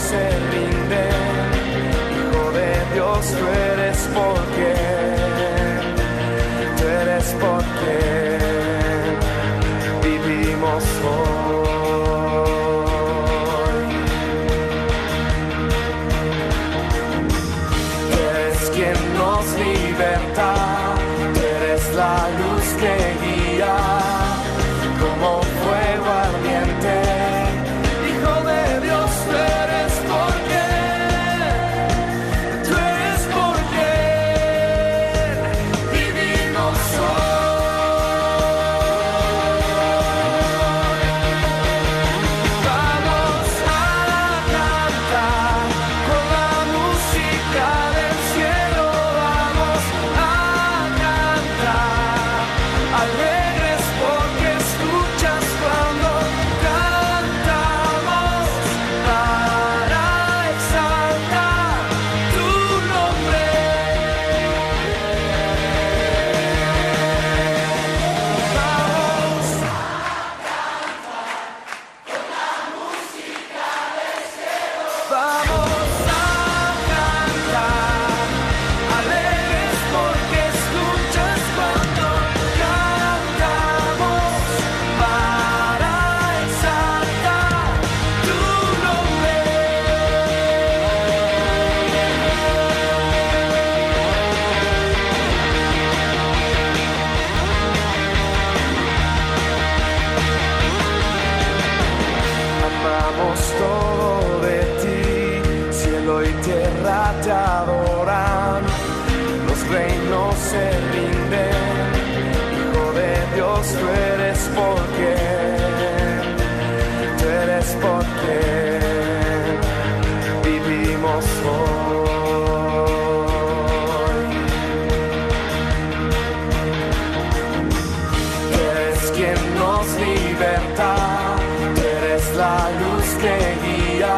se rinden. Hijo de Dios, tú eres porque, tú eres porque vivimos hoy. Tú eres quien nos liberta, tú eres la luz que guía como fuego ardiente. Hijo de Dios, tú eres porque, tú eres porque vivimos hoy. Vamos a cantar con la música del cielo, vamos a cantar alegres porque escuchas cuando cantamos para exaltar tu nombre. Vamos a cantar alegres porque escuchas cuando cantamos para exaltar tu nombre. Amamos todo de ti, cielo y tierra te adoran, los reinos se rinden. Hijo de Dios, tú eres porque, tú eres porque vivimos hoy. Tú eres quien nos liberta, tú eres la luz que guía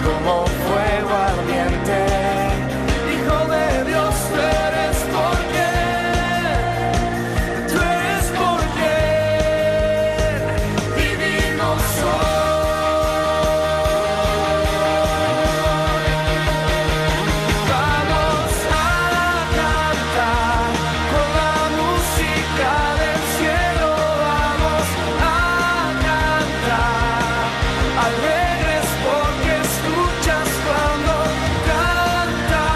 como fuego ardiente. Hijo de Dios, tú eres porque, tú eres porque vivimos hoy. Vamos a cantar con la música del cielo, vamos a cantar alegres porque escuchas cuando cantamos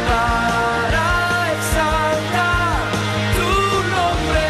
para exaltar tu nombre.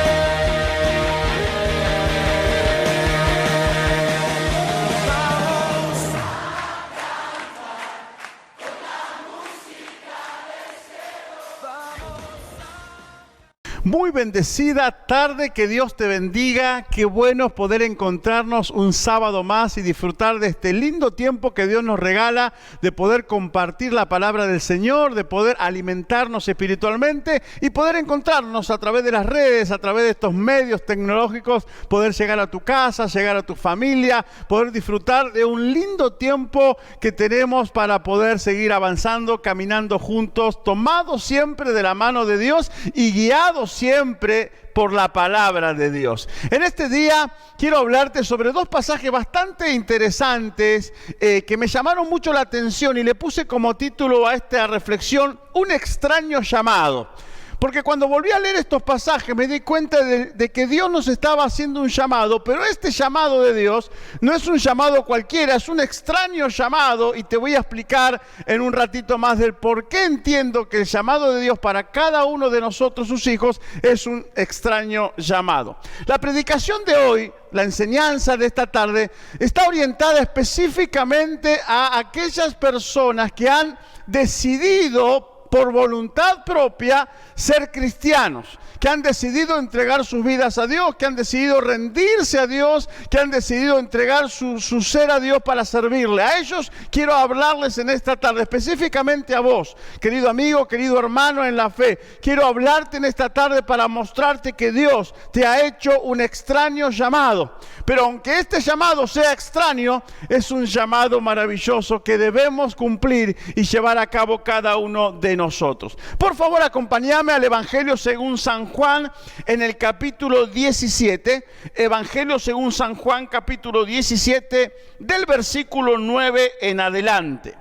Muy bendecida tarde, que Dios te bendiga. Qué bueno poder encontrarnos un sábado más y disfrutar de este lindo tiempo que Dios nos regala, de poder compartir la palabra del Señor, de poder alimentarnos espiritualmente y poder encontrarnos a través de las redes, a través de estos medios tecnológicos, poder llegar a tu casa, llegar a tu familia, poder disfrutar de un lindo tiempo que tenemos para poder seguir avanzando, caminando juntos, tomados siempre de la mano de Dios y guiados siempre por la palabra de Dios. En este día quiero hablarte sobre dos pasajes bastante interesantes que me llamaron mucho la atención y le puse como título a esta reflexión: un extraño llamado. Porque cuando volví a leer estos pasajes me di cuenta de que Dios nos estaba haciendo un llamado, pero este llamado de Dios no es un llamado cualquiera, es un extraño llamado, y te voy a explicar en un ratito más del por qué entiendo que el llamado de Dios para cada uno de nosotros, sus hijos, es un extraño llamado. La predicación de hoy, la enseñanza de esta tarde, está orientada específicamente a aquellas personas que han decidido por voluntad propia ser cristianos, que han decidido entregar sus vidas a Dios, que han decidido rendirse a Dios, que han decidido entregar su ser a Dios para servirle. A ellos quiero hablarles en esta tarde, específicamente a vos, querido amigo, querido hermano en la fe. Quiero hablarte en esta tarde para mostrarte que Dios te ha hecho un extraño llamado. Pero aunque este llamado sea extraño, es un llamado maravilloso que debemos cumplir y llevar a cabo cada uno de nosotros. Por favor, acompáñame al Evangelio según San Juan en el capítulo 17, Evangelio según San Juan, capítulo 17, del versículo 9 en adelante.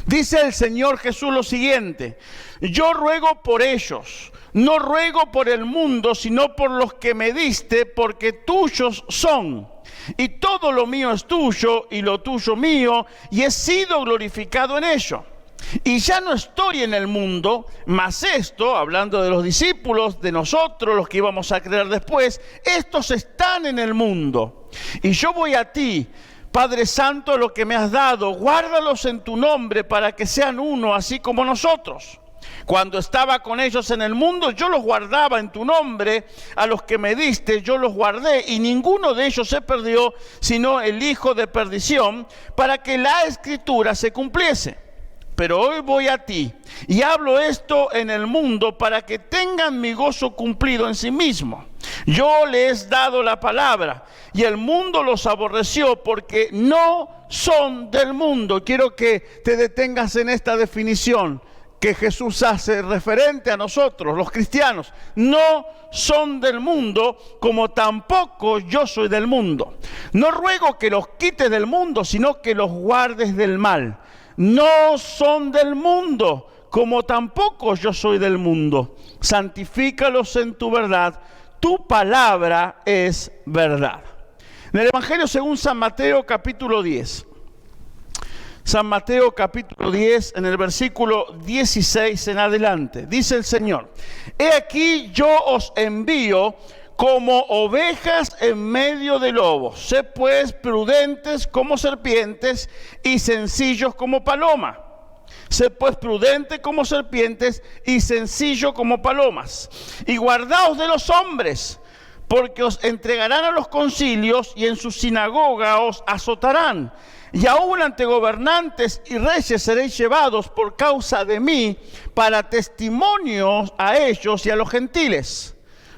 Dice el Señor Jesús lo siguiente: yo ruego por ellos, no ruego por el mundo, sino por los que me diste, porque tuyos son. Y todo lo mío es tuyo, y lo tuyo mío, y he sido glorificado en ello. Y ya no estoy en el mundo, mas esto, hablando de los discípulos, de nosotros, los que íbamos a creer después, estos están en el mundo. Y yo voy a ti, Padre Santo, lo que me has dado, guárdalos en tu nombre para que sean uno, así como nosotros. Cuando estaba con ellos en el mundo, yo los guardaba en tu nombre, a los que me diste, yo los guardé, y ninguno de ellos se perdió, sino el hijo de perdición, para que la Escritura se cumpliese. Pero hoy voy a ti, y hablo esto en el mundo, para que tengan mi gozo cumplido en sí mismo. Yo les he dado la palabra, y el mundo los aborreció, porque no son del mundo. Quiero que te detengas en esta definición que Jesús hace referente a nosotros, los cristianos. No son del mundo, como tampoco yo soy del mundo. No ruego que los quites del mundo, sino que los guardes del mal. No son del mundo, como tampoco yo soy del mundo. Santifícalos en tu verdad, tu palabra es verdad. En el Evangelio según San Mateo capítulo 10. San Mateo capítulo 10, en el versículo 16 en adelante, dice el Señor: he aquí yo os envío como ovejas en medio de lobos. Sed pues prudentes como serpientes y sencillos como paloma. Sed pues prudentes como serpientes y sencillos como palomas. Y guardaos de los hombres, porque os entregarán a los concilios y en su sinagoga os azotarán. Y aún ante gobernantes y reyes seréis llevados por causa de mí para testimonios a ellos y a los gentiles.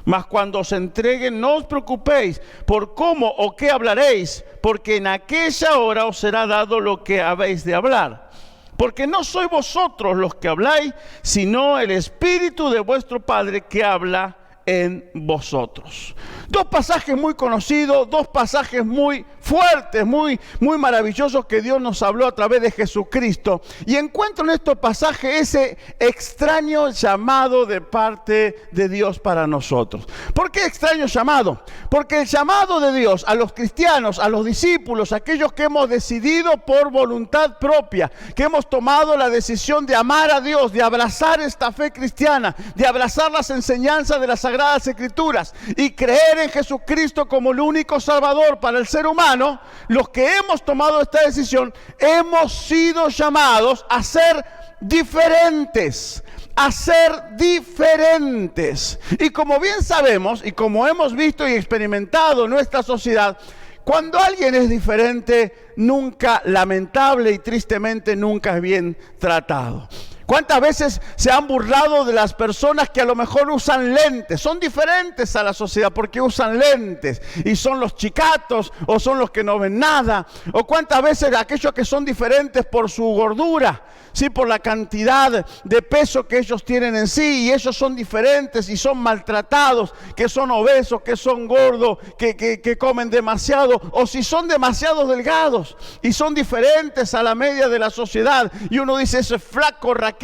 Mas cuando os entreguen, no os preocupéis por cómo o qué hablaréis, porque en aquella hora os será dado lo que habéis de hablar. Porque no sois vosotros los que habláis, sino el Espíritu de vuestro Padre que habla en vosotros. Dos pasajes muy conocidos, dos pasajes muy fuertes, muy maravillosos que Dios nos habló a través de Jesucristo. Y encuentro en estos pasajes ese extraño llamado de parte de Dios para nosotros. ¿Por qué extraño llamado? Porque el llamado de Dios a los cristianos, a los discípulos, aquellos que hemos decidido por voluntad propia, que hemos tomado la decisión de amar a Dios, de abrazar esta fe cristiana, de abrazar las enseñanzas de las Sagradas Escrituras y creer en Jesucristo como el único Salvador para el ser humano, los que hemos tomado esta decisión, hemos sido llamados a ser diferentes. A ser diferentes. Y como bien sabemos, y como hemos visto y experimentado en nuestra sociedad, cuando alguien es diferente, nunca, lamentable y tristemente, nunca es bien tratado. ¿Cuántas veces se han burlado de las personas que a lo mejor usan lentes? Son diferentes a la sociedad porque usan lentes y son los chicatos o son los que no ven nada. O cuántas veces aquellos que son diferentes por su gordura, sí, por la cantidad de peso que ellos tienen en sí, y ellos son diferentes y son maltratados, que son obesos, que son gordos, que comen demasiado, o si son demasiado delgados y son diferentes a la media de la sociedad, y uno dice: ese flaco raquítico,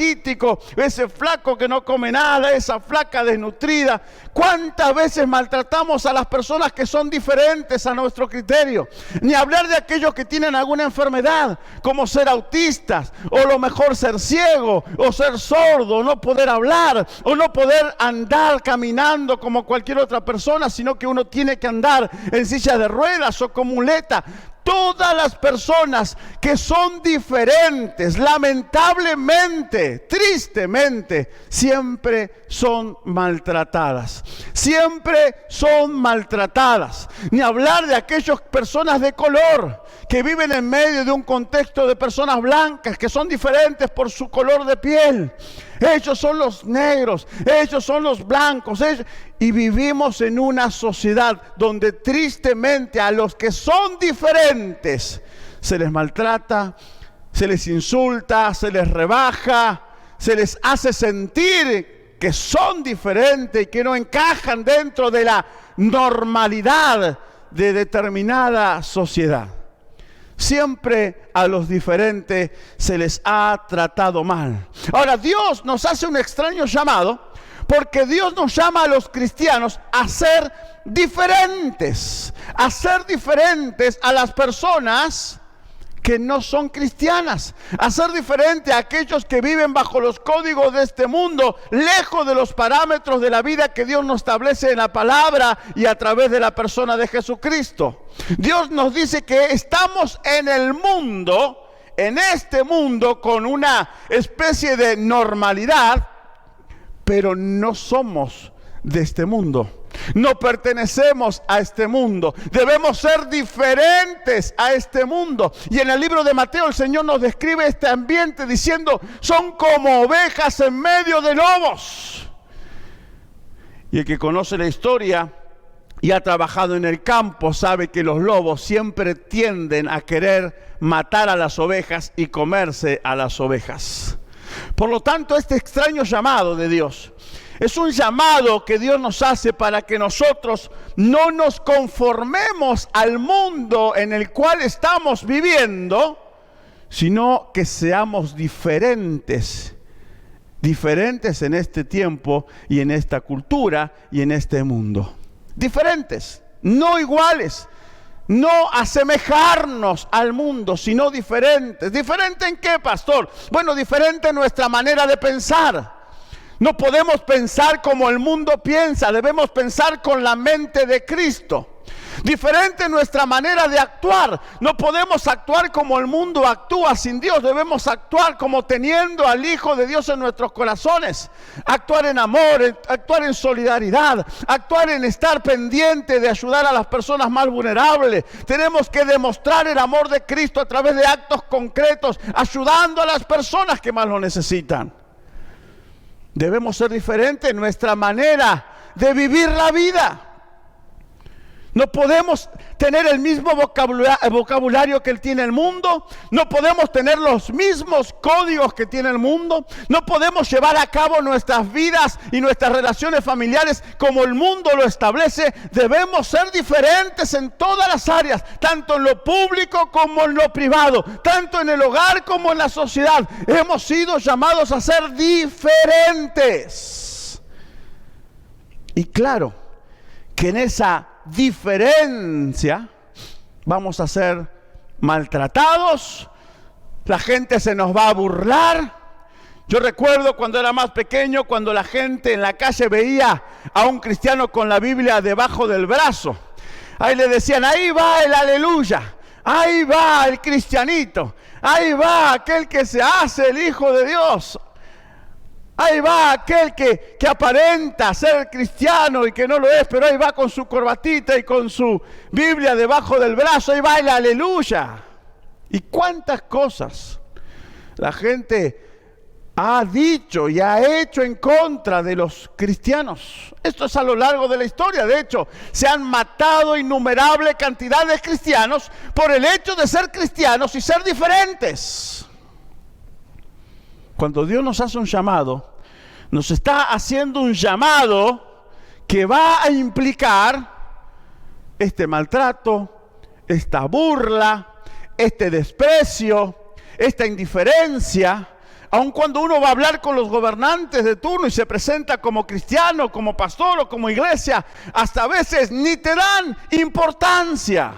ese flaco que no come nada, esa flaca desnutrida. ¿Cuántas veces maltratamos a las personas que son diferentes a nuestro criterio? Ni hablar de aquellos que tienen alguna enfermedad, como ser autistas, o lo mejor ser ciego, o ser sordo, o no poder hablar, o no poder andar caminando como cualquier otra persona, sino que uno tiene que andar en silla de ruedas o con muleta. Todas las personas que son diferentes, lamentablemente, tristemente, siempre son maltratadas. Siempre son maltratadas. Ni hablar de aquellas personas de color que viven en medio de un contexto de personas blancas que son diferentes por su color de piel. Ellos son los negros, ellos son los blancos, y vivimos en una sociedad donde tristemente a los que son diferentes se les maltrata, se les insulta, se les rebaja, se les hace sentir que son diferentes y que no encajan dentro de la normalidad de determinada sociedad. Siempre a los diferentes se les ha tratado mal. Ahora, Dios nos hace un extraño llamado, porque Dios nos llama a los cristianos a ser diferentes a las personas que no son cristianas, a ser diferente a aquellos que viven bajo los códigos de este mundo, lejos de los parámetros de la vida que Dios nos establece en la palabra y a través de la persona de Jesucristo. Dios nos dice que estamos en el mundo, en este mundo, con una especie de normalidad, pero no somos de este mundo. No pertenecemos a este mundo. Debemos ser diferentes a este mundo. Y en el libro de Mateo el Señor nos describe este ambiente diciendo: son como ovejas en medio de lobos. Y el que conoce la historia y ha trabajado en el campo sabe que los lobos siempre tienden a querer matar a las ovejas y comerse a las ovejas. Por lo tanto, este extraño llamado de Dios es un llamado que Dios nos hace para que nosotros no nos conformemos al mundo en el cual estamos viviendo, sino que seamos diferentes en este tiempo y en esta cultura y en este mundo. Diferentes, no iguales, no asemejarnos al mundo, sino diferentes. ¿Diferente en qué, pastor? Bueno, diferente en nuestra manera de pensar. No podemos pensar como el mundo piensa, debemos pensar con la mente de Cristo. Diferente en nuestra manera de actuar, no podemos actuar como el mundo actúa sin Dios, debemos actuar como teniendo al Hijo de Dios en nuestros corazones. Actuar en amor, actuar en solidaridad, actuar en estar pendiente de ayudar a las personas más vulnerables. Tenemos que demostrar el amor de Cristo a través de actos concretos, ayudando a las personas que más lo necesitan. Debemos ser diferentes en nuestra manera de vivir la vida. No podemos tener el mismo vocabulario que él tiene el mundo. No podemos tener los mismos códigos que tiene el mundo. No podemos llevar a cabo nuestras vidas y nuestras relaciones familiares como el mundo lo establece. Debemos ser diferentes en todas las áreas, tanto en lo público como en lo privado, tanto en el hogar como en la sociedad. Hemos sido llamados a ser diferentes. Y claro que en esa diferencia vamos a ser maltratados, la gente se nos va a burlar. Yo recuerdo cuando era más pequeño, cuando la gente en la calle veía a un cristiano con la Biblia debajo del brazo, ahí le decían: ahí va el aleluya, ahí va el cristianito, ahí va aquel que se hace el Hijo de Dios. Ahí va aquel que aparenta ser cristiano y que no lo es, pero ahí va con su corbatita y con su Biblia debajo del brazo, ahí va el aleluya. Y cuántas cosas la gente ha dicho y ha hecho en contra de los cristianos. Esto es a lo largo de la historia. De hecho, se han matado innumerable cantidad de cristianos por el hecho de ser cristianos y ser diferentes. Cuando Dios nos hace un llamado, nos está haciendo un llamado que va a implicar este maltrato, esta burla, este desprecio, esta indiferencia. Aun cuando uno va a hablar con los gobernantes de turno y se presenta como cristiano, como pastor o como iglesia, hasta a veces ni te dan importancia.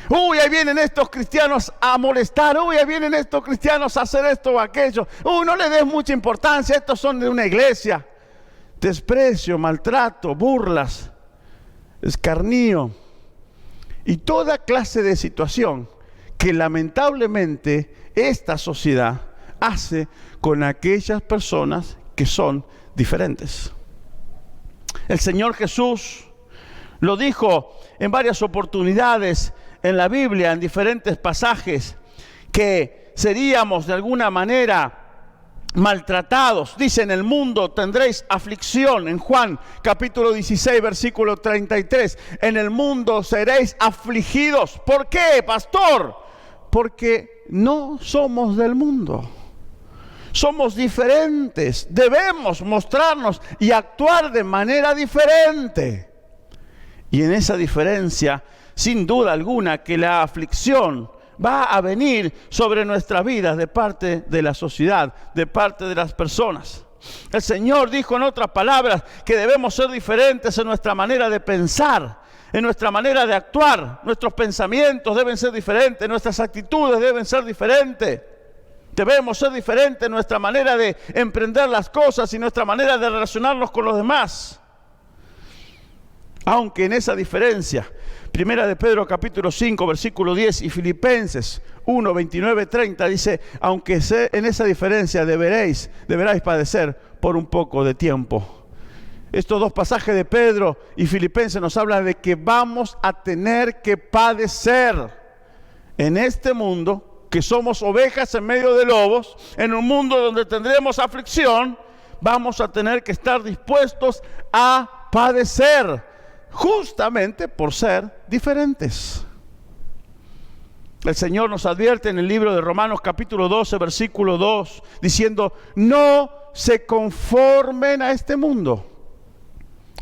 Uy, ahí vienen estos cristianos a molestar. Uy, ahí vienen estos cristianos a hacer esto o aquello. Uy, no le des mucha importancia, estos son de una iglesia. Desprecio, maltrato, burlas, escarnio y toda clase de situación que lamentablemente esta sociedad hace con aquellas personas que son diferentes. El Señor Jesús lo dijo en varias oportunidades en la Biblia, en diferentes pasajes, que seríamos de alguna manera maltratados. Dice: en el mundo tendréis aflicción. En Juan capítulo 16 versículo 33, en el mundo seréis afligidos. ¿Por qué, pastor? Porque no somos del mundo. Somos diferentes, debemos mostrarnos y actuar de manera diferente. Y en esa diferencia, sin duda alguna, que la aflicción va a venir sobre nuestras vidas de parte de la sociedad, de parte de las personas. El Señor dijo en otras palabras que debemos ser diferentes en nuestra manera de pensar, en nuestra manera de actuar. Nuestros pensamientos deben ser diferentes, nuestras actitudes deben ser diferentes. Debemos ser diferentes en nuestra manera de emprender las cosas y nuestra manera de relacionarnos con los demás. Aunque en esa diferencia, Primera de Pedro capítulo 5, versículo 10 y Filipenses 1, 29, 30 dice, aunque en esa diferencia deberáis padecer por un poco de tiempo. Estos dos pasajes de Pedro y Filipenses nos hablan de que vamos a tener que padecer en este mundo, que somos ovejas en medio de lobos, en un mundo donde tendremos aflicción. Vamos a tener que estar dispuestos a padecer, justamente por ser diferentes. El Señor nos advierte en el libro de Romanos capítulo 12, versículo 2, diciendo, no se conformen a este mundo,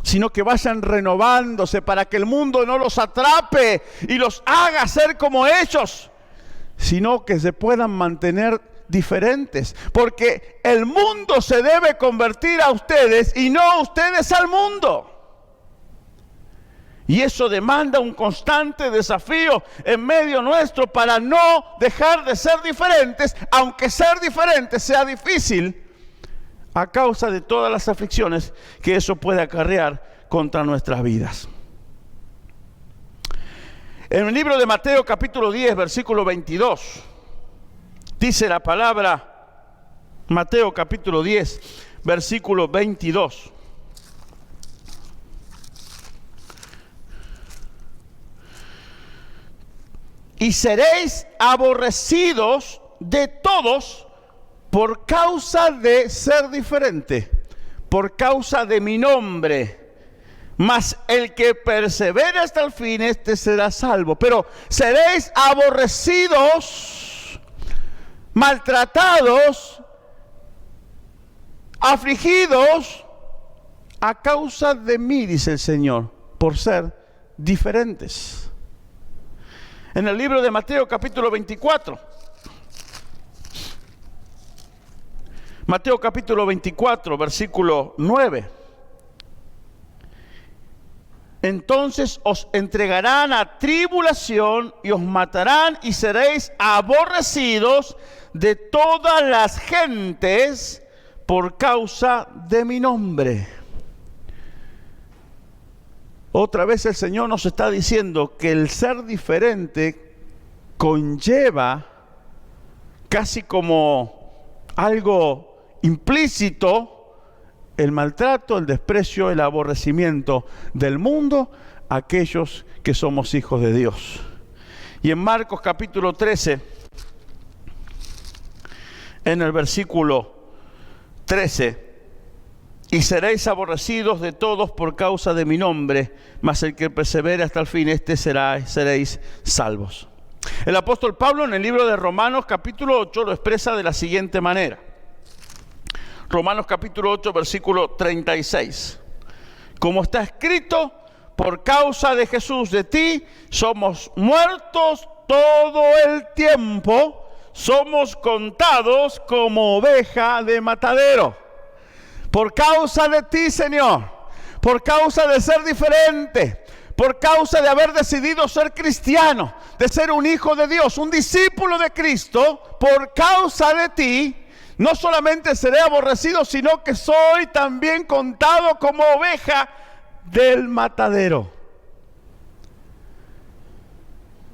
sino que vayan renovándose para que el mundo no los atrape y los haga ser como ellos, sino que se puedan mantener diferentes, porque el mundo se debe convertir a ustedes y no ustedes al mundo. Y eso demanda un constante desafío en medio nuestro para no dejar de ser diferentes, aunque ser diferentes sea difícil a causa de todas las aflicciones que eso puede acarrear contra nuestras vidas. En el libro de Mateo capítulo 10, versículo 22, dice la palabra, Mateo capítulo 10, versículo 22. Y seréis aborrecidos de todos por causa de ser diferente, por causa de mi nombre. Mas el que persevere hasta el fin, este será salvo. Pero seréis aborrecidos, maltratados, afligidos a causa de mí, dice el Señor, por ser diferentes. En el libro de Mateo capítulo 24, Mateo capítulo 24, versículo 9. Entonces os entregarán a tribulación y os matarán y seréis aborrecidos de todas las gentes por causa de mi nombre. Otra vez el Señor nos está diciendo que el ser diferente conlleva casi como algo implícito el maltrato, el desprecio, el aborrecimiento del mundo a aquellos que somos hijos de Dios. Y en Marcos capítulo 13, en el versículo 13, y seréis aborrecidos de todos por causa de mi nombre, mas el que persevere hasta el fin, seréis salvos. El apóstol Pablo en el libro de Romanos capítulo 8 lo expresa de la siguiente manera. Romanos capítulo 8, versículo 36. Como está escrito, por causa de Jesús, de ti, somos muertos todo el tiempo, somos contados como oveja de matadero. Por causa de ti, Señor, por causa de ser diferente, por causa de haber decidido ser cristiano, de ser un hijo de Dios, un discípulo de Cristo, por causa de ti, no solamente seré aborrecido, sino que soy también contado como oveja del matadero.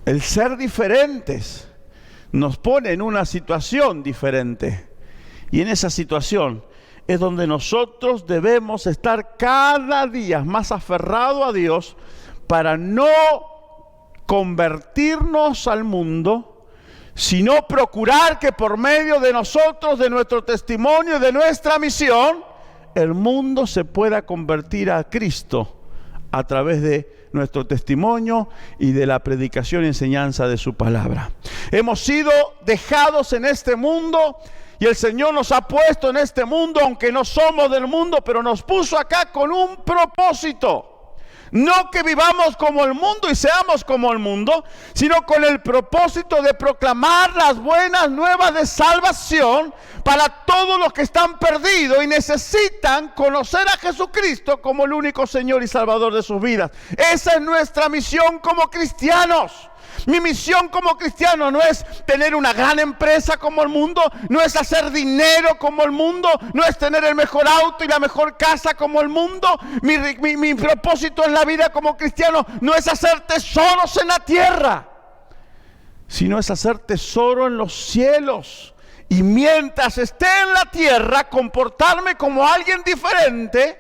El ser diferentes nos pone en una situación diferente. Y en esa situación es donde nosotros debemos estar cada día más aferrados a Dios para no convertirnos al mundo, sino procurar que por medio de nosotros, de nuestro testimonio y de nuestra misión, el mundo se pueda convertir a Cristo a través de nuestro testimonio y de la predicación y enseñanza de su palabra. Hemos sido dejados en este mundo Y el Señor nos ha puesto en este mundo, aunque no somos del mundo, pero nos puso acá con un propósito. No que vivamos como el mundo y seamos como el mundo, sino con el propósito de proclamar las buenas nuevas de salvación para todos los que están perdidos y necesitan conocer a Jesucristo como el único Señor y Salvador de sus vidas. Esa es nuestra misión como cristianos. Mi misión como cristiano no es tener una gran empresa como el mundo, no es hacer dinero como el mundo, no es tener el mejor auto y la mejor casa como el mundo. Mi propósito en la vida como cristiano no es hacer tesoros en la tierra, sino es hacer tesoro en los cielos. Y mientras esté en la tierra, comportarme como alguien diferente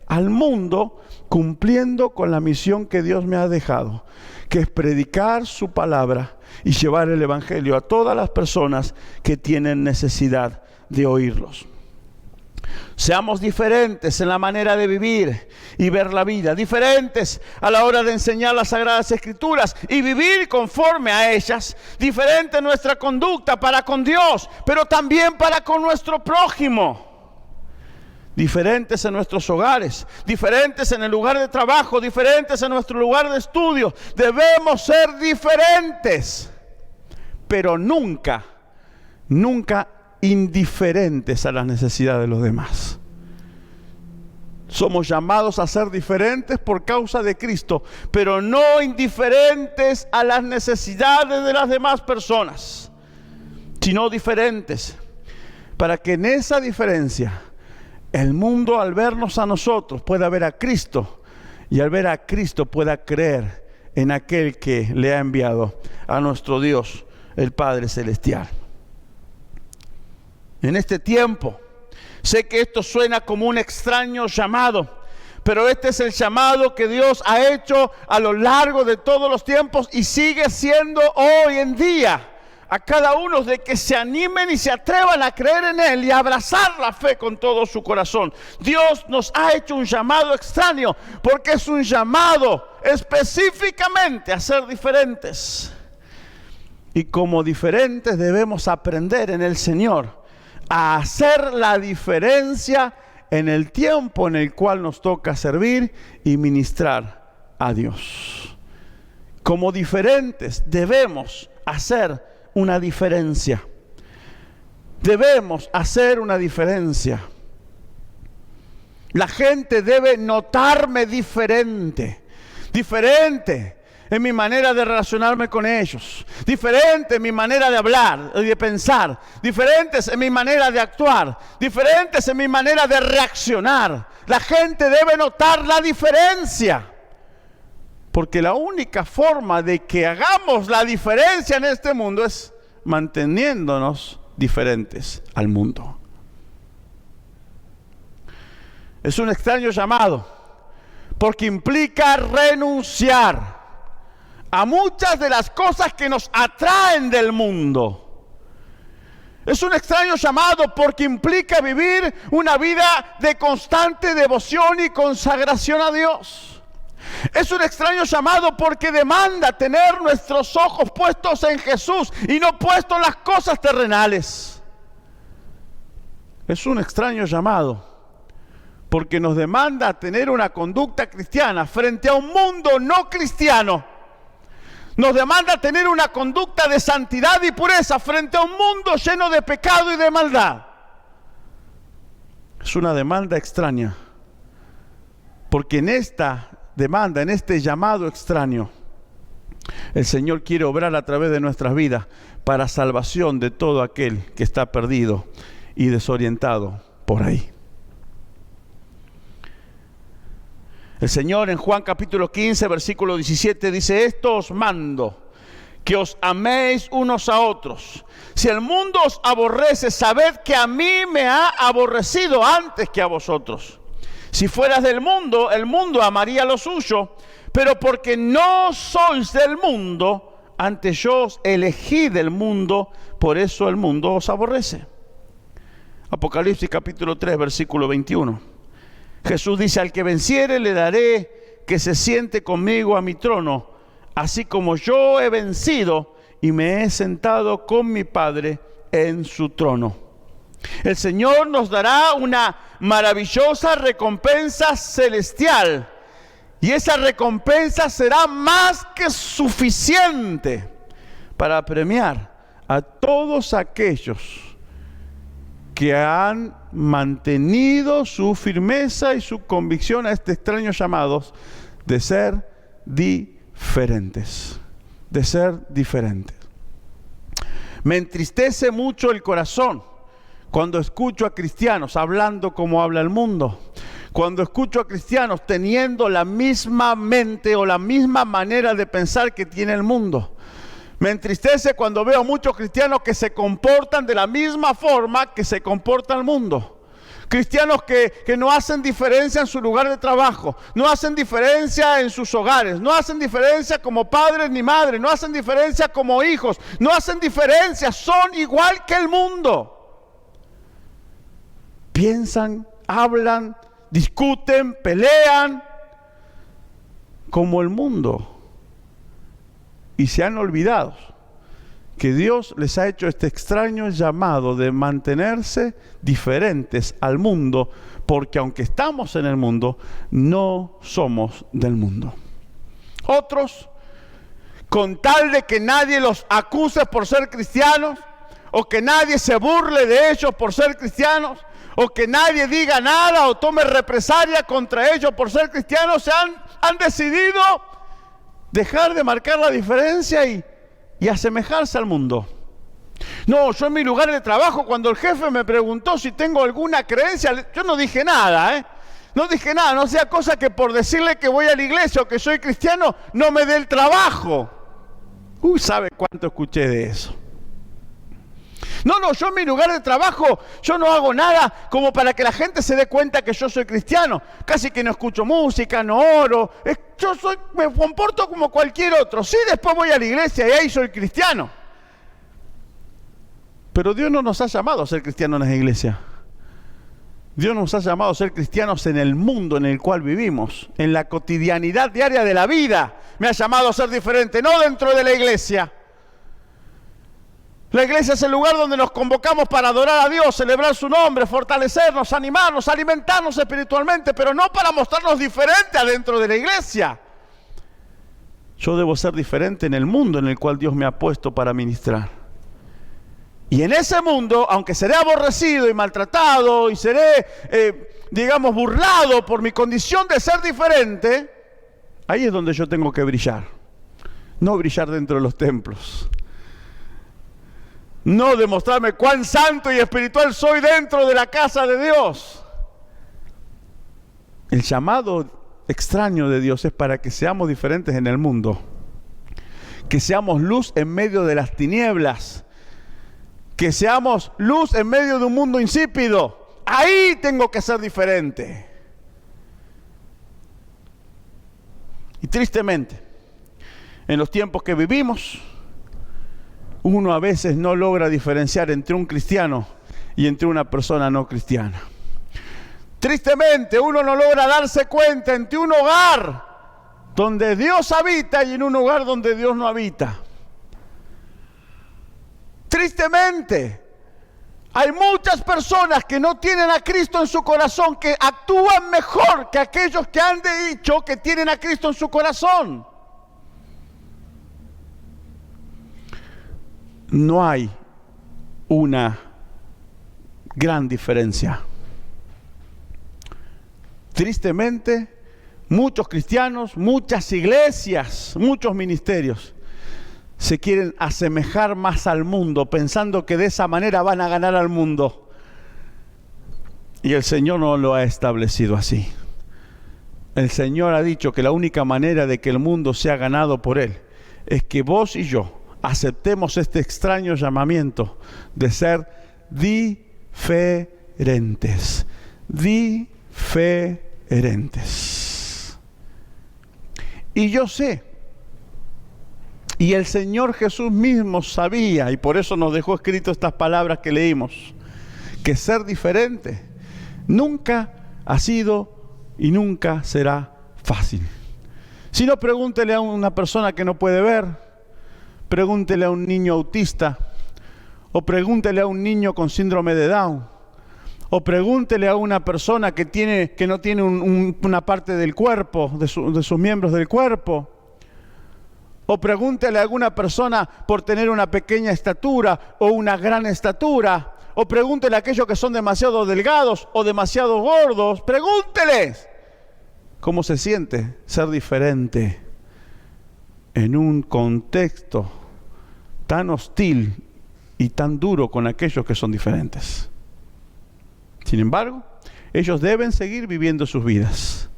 al mundo, cumpliendo con la misión que Dios me ha dejado, que es predicar su palabra y llevar el evangelio a todas las personas que tienen necesidad de oírlos. Seamos diferentes en la manera de vivir y ver la vida, diferentes a la hora de enseñar las Sagradas Escrituras y vivir conforme a ellas, diferente en nuestra conducta para con Dios, pero también para con nuestro prójimo. Diferentes en nuestros hogares, diferentes en el lugar de trabajo, diferentes en nuestro lugar de estudio. Debemos ser diferentes, pero nunca indiferentes a las necesidades de los demás. Somos llamados a ser diferentes por causa de Cristo, pero no indiferentes a las necesidades de las demás personas, sino diferentes, para que en esa diferencia el mundo, al vernos a nosotros, pueda ver a Cristo, y al ver a Cristo pueda creer en aquel que le ha enviado, a nuestro Dios, el Padre Celestial. En este tiempo, sé que esto suena como un extraño llamado, pero este es el llamado que Dios ha hecho a lo largo de todos los tiempos y sigue siendo hoy en día a cada uno, de que se animen y se atrevan a creer en Él y a abrazar la fe con todo su corazón. Dios nos ha hecho un llamado extraño, porque es un llamado específicamente a ser diferentes. Y como diferentes debemos aprender en el Señor a hacer la diferencia en el tiempo en el cual nos toca servir y ministrar a Dios. Como diferentes debemos hacer una diferencia. Debemos hacer una diferencia. La gente debe notarme diferente en mi manera de relacionarme con ellos, diferente en mi manera de hablar y de pensar, diferentes en mi manera de actuar, diferentes en mi manera de reaccionar. La gente debe notar la diferencia, porque la única forma de que hagamos la diferencia en este mundo es manteniéndonos diferentes al mundo. Es un extraño llamado, porque implica renunciar a muchas de las cosas que nos atraen del mundo. Es un extraño llamado porque implica vivir una vida de constante devoción y consagración a Dios. Es un extraño llamado porque demanda tener nuestros ojos puestos en Jesús y no puestos en las cosas terrenales. Es un extraño llamado porque nos demanda tener una conducta cristiana frente a un mundo no cristiano. Nos demanda tener una conducta de santidad y pureza frente a un mundo lleno de pecado y de maldad. Es una demanda extraña, porque en esta demanda, en este llamado extraño, el Señor quiere obrar a través de nuestras vidas para salvación de todo aquel que está perdido y desorientado por ahí. El Señor en Juan capítulo 15, versículo 17 dice: esto os mando, que os améis unos a otros. Si el mundo os aborrece, sabed que a mí me ha aborrecido antes que a vosotros. Si fueras del mundo, el mundo amaría lo suyo, pero porque no sois del mundo, antes yo os elegí del mundo, por eso el mundo os aborrece. Apocalipsis capítulo 3, versículo 21. Jesús dice: al que venciere le daré que se siente conmigo a mi trono, así como yo he vencido y me he sentado con mi Padre en su trono. El Señor nos dará una maravillosa recompensa celestial. Y esa recompensa será más que suficiente para premiar a todos aquellos que han mantenido su firmeza y su convicción a este extraño llamado de ser diferentes. De ser diferentes. Me entristece mucho el corazón cuando escucho a cristianos hablando como habla el mundo. Cuando escucho a cristianos teniendo la misma mente o la misma manera de pensar que tiene el mundo. Me entristece cuando veo muchos cristianos que se comportan de la misma forma que se comporta el mundo. Cristianos que no hacen diferencia en su lugar de trabajo, no hacen diferencia en sus hogares, no hacen diferencia como padres ni madres, no hacen diferencia como hijos, no hacen diferencia, son igual que el mundo. Piensan, hablan, discuten, pelean como el mundo. Y se han olvidado que Dios les ha hecho este extraño llamado de mantenerse diferentes al mundo, porque aunque estamos en el mundo, no somos del mundo. Otros, con tal de que nadie los acuse por ser cristianos, o que nadie se burle de ellos por ser cristianos, o que nadie diga nada o tome represalia contra ellos por ser cristianos, han decidido dejar de marcar la diferencia y asemejarse al mundo. No, yo en mi lugar de trabajo, cuando el jefe me preguntó si tengo alguna creencia, yo no dije nada, No dije nada, no sea cosa que por decirle que voy a la iglesia o que soy cristiano, no me dé el trabajo. ¿Sabe cuánto escuché de eso? No, yo en mi lugar de trabajo, yo no hago nada como para que la gente se dé cuenta que yo soy cristiano. Casi que no escucho música, no oro. Me comporto como cualquier otro. Sí, después voy a la iglesia y ahí soy cristiano. Pero Dios no nos ha llamado a ser cristianos en la iglesia. Dios nos ha llamado a ser cristianos en el mundo en el cual vivimos, en la cotidianidad diaria de la vida. Me ha llamado a ser diferente, no dentro de la iglesia. La iglesia es el lugar donde nos convocamos para adorar a Dios, celebrar su nombre, fortalecernos, animarnos, alimentarnos espiritualmente, pero no para mostrarnos diferentes adentro de la iglesia. Yo debo ser diferente en el mundo en el cual Dios me ha puesto para ministrar. Y en ese mundo, aunque seré aborrecido y maltratado y seré, burlado por mi condición de ser diferente, ahí es donde yo tengo que brillar. No brillar dentro de los templos. No demostrarme cuán santo y espiritual soy dentro de la casa de Dios. El llamado extraño de Dios es para que seamos diferentes en el mundo. Que seamos luz en medio de las tinieblas. Que seamos luz en medio de un mundo insípido. Ahí tengo que ser diferente. Y tristemente, en los tiempos que vivimos, uno a veces no logra diferenciar entre un cristiano y entre una persona no cristiana. Tristemente, uno no logra darse cuenta entre un hogar donde Dios habita y en un hogar donde Dios no habita. Tristemente, hay muchas personas que no tienen a Cristo en su corazón, que actúan mejor que aquellos que han dicho que tienen a Cristo en su corazón. No hay una gran diferencia. Tristemente, muchos cristianos, muchas iglesias, muchos ministerios se quieren asemejar más al mundo, pensando que de esa manera van a ganar al mundo. Y el Señor no lo ha establecido así. El Señor ha dicho que la única manera de que el mundo sea ganado por Él es que vos y yo aceptemos este extraño llamamiento de ser diferentes. Diferentes. Y yo sé, y el Señor Jesús mismo sabía, y por eso nos dejó escrito estas palabras que leímos, que ser diferente nunca ha sido y nunca será fácil. Si no, pregúntele a una persona que no puede ver, pregúntele a un niño autista, o pregúntele a un niño con síndrome de Down, O pregúntele a una persona que no tiene una parte del cuerpo, de sus miembros del cuerpo. O pregúntele a alguna persona por tener una pequeña estatura o una gran estatura. O pregúntele a aquellos que son demasiado delgados o demasiado gordos. Pregúnteles cómo se siente ser diferente en un contexto tan hostil y tan duro con aquellos que son diferentes. Sin embargo, ellos deben seguir viviendo sus vidas.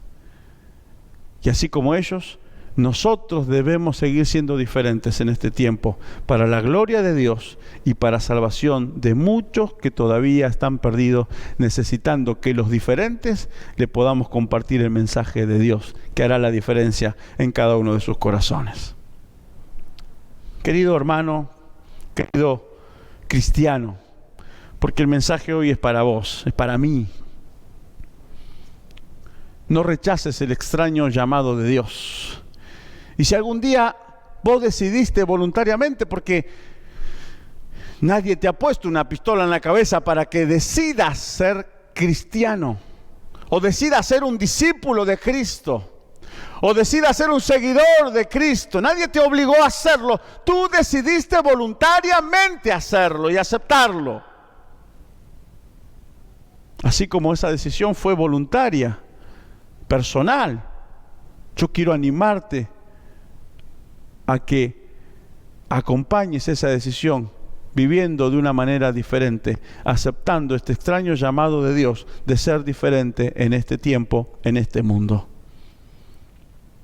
Y así como ellos, nosotros debemos seguir siendo diferentes en este tiempo para la gloria de Dios y para salvación de muchos que todavía están perdidos, necesitando que los diferentes le podamos compartir el mensaje de Dios, que hará la diferencia en cada uno de sus corazones. Querido hermano, querido cristiano, porque el mensaje hoy es para vos, es para mí. No rechaces el extraño llamado de Dios. Y si algún día vos decidiste voluntariamente, porque nadie te ha puesto una pistola en la cabeza para que decidas ser cristiano, o decidas ser un discípulo de Cristo, o decidas ser un seguidor de Cristo, nadie te obligó a hacerlo. Tú decidiste voluntariamente hacerlo y aceptarlo. Así como esa decisión fue voluntaria, personal, yo quiero animarte a que acompañes esa decisión viviendo de una manera diferente, aceptando este extraño llamado de Dios de ser diferente en este tiempo, en este mundo.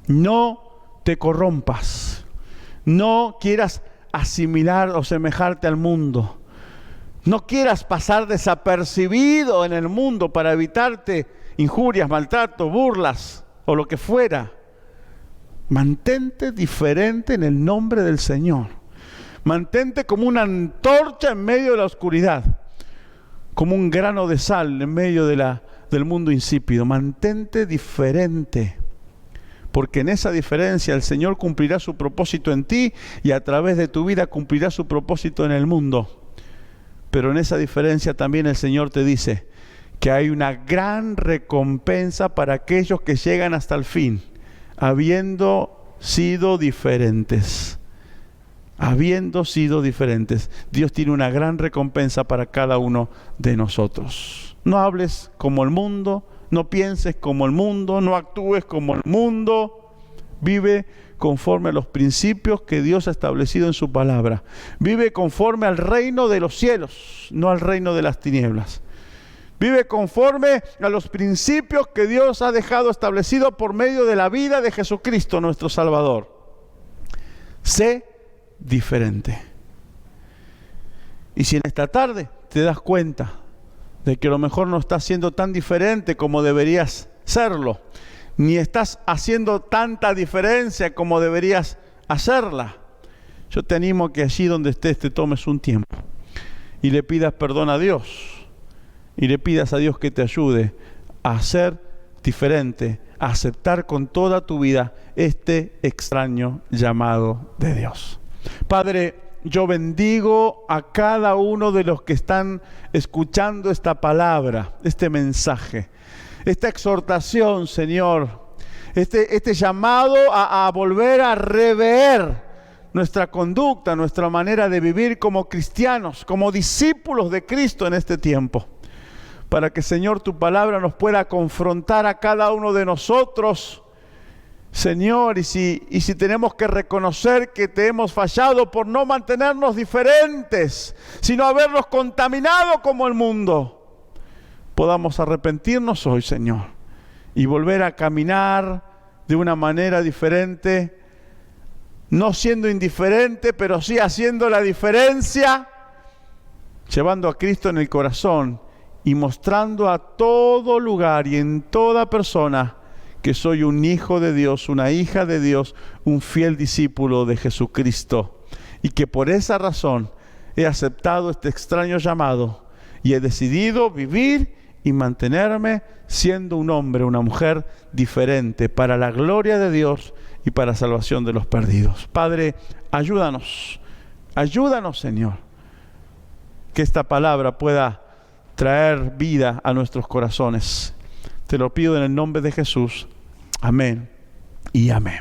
No te corrompas, no quieras asimilar o semejarte al mundo. No quieras pasar desapercibido en el mundo para evitarte injurias, maltrato, burlas o lo que fuera. Mantente diferente en el nombre del Señor. Mantente como una antorcha en medio de la oscuridad, como un grano de sal en medio del mundo insípido. Mantente diferente, porque en esa diferencia el Señor cumplirá su propósito en ti y a través de tu vida cumplirá su propósito en el mundo. Pero en esa diferencia también el Señor te dice que hay una gran recompensa para aquellos que llegan hasta el fin, habiendo sido diferentes. Habiendo sido diferentes. Dios tiene una gran recompensa para cada uno de nosotros. No hables como el mundo, no pienses como el mundo, no actúes como el mundo. Vive conforme a los principios que Dios ha establecido en su palabra. Vive conforme al reino de los cielos, no al reino de las tinieblas. Vive conforme a los principios que Dios ha dejado establecido por medio de la vida de Jesucristo, nuestro Salvador. Sé diferente. Y si en esta tarde te das cuenta de que a lo mejor no estás siendo tan diferente como deberías serlo, ni estás haciendo tanta diferencia como deberías hacerla, yo te animo a que allí donde estés te tomes un tiempo y le pidas perdón a Dios y le pidas a Dios que te ayude a ser diferente, a aceptar con toda tu vida este extraño llamado de Dios. Padre, yo bendigo a cada uno de los que están escuchando esta palabra, este mensaje, esta exhortación, Señor, este llamado a volver a rever nuestra conducta, nuestra manera de vivir como cristianos, como discípulos de Cristo en este tiempo, para que, Señor, tu palabra nos pueda confrontar a cada uno de nosotros, Señor, y si tenemos que reconocer que te hemos fallado por no mantenernos diferentes, sino habernos contaminado como el mundo, podamos arrepentirnos hoy, Señor, y volver a caminar de una manera diferente, no siendo indiferente, pero sí haciendo la diferencia, llevando a Cristo en el corazón y mostrando a todo lugar y en toda persona que soy un hijo de Dios, una hija de Dios, un fiel discípulo de Jesucristo, y que por esa razón he aceptado este extraño llamado y he decidido vivir y mantenerme siendo un hombre, una mujer diferente para la gloria de Dios y para la salvación de los perdidos. Padre, ayúdanos, Señor, que esta palabra pueda traer vida a nuestros corazones. Te lo pido en el nombre de Jesús. Amén y amén.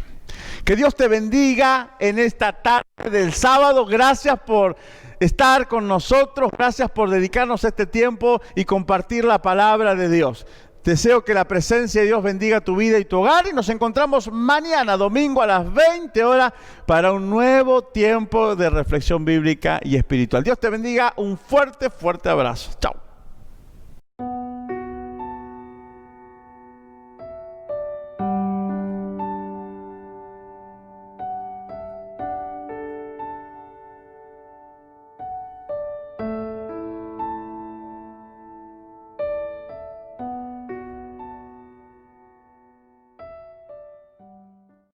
Que Dios te bendiga en esta tarde del sábado. Gracias por estar con nosotros. Gracias por dedicarnos este tiempo y compartir la palabra de Dios. Deseo que la presencia de Dios bendiga tu vida y tu hogar. Y nos encontramos mañana, domingo, a las 20 horas para un nuevo tiempo de reflexión bíblica y espiritual. Dios te bendiga. Un fuerte, fuerte abrazo. Chao.